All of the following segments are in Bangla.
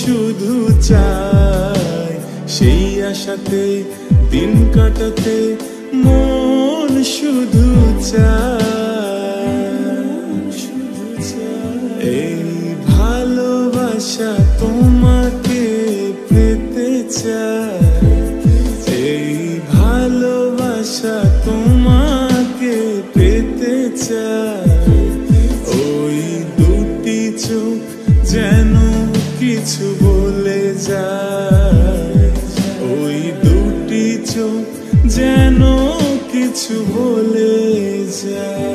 শুধু চায় সেই আশাতে দিন কাটাতে, মন শুধু চায় এই ভালোবাসা তোমাকে পেতে চায়, এই ভালোবাসা তোমাকে পেতে চায়। ওই দুটি চোখ যেন কিছু বলে যায়, ওই দুটি চোখ যেন কিছু বলে যায়।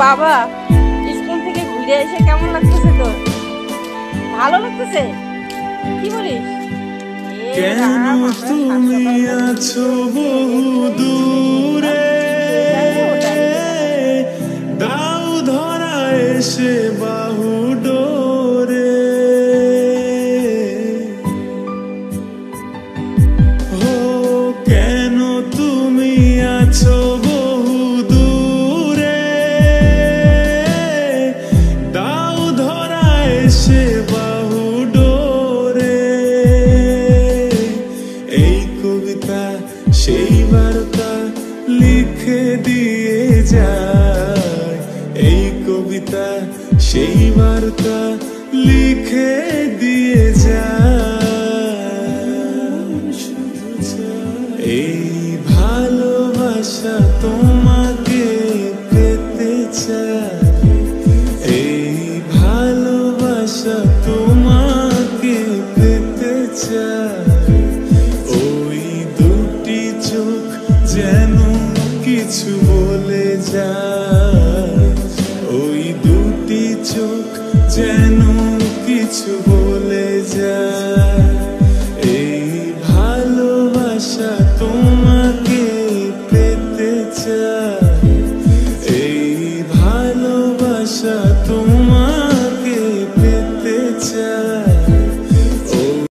বাবা, স্কুল থেকে ঘুরে এসে কেমন লাগতেছে তোর? ভালো লাগতেছে? কি বলিস? কেন তুমি আছো বহু দূরে, দাও ধরা এসে বাহু ডোরে। ও কেন তুমি আছো বহু দূরে, দাও ধরা এসে বাহু ডোরে। এই কবিতা সেই বার্তা লিখে দিয়ে যায়, এই কবিতা সেই বার্তা লিখে দিয়ে যায়। এই ভালোবাসা তোমাকে পেতে চায়, এই ভালোবাসা তোমাকে পেতে চায়। ওই দুটি চোখ যেন কিছু বলে যায়, ওই দুটি চোখ যেন কিছু বলে যায়। এই ভালোবাসা তোমাকে পেতে চায়, এই ভালোবাসা তোমাকে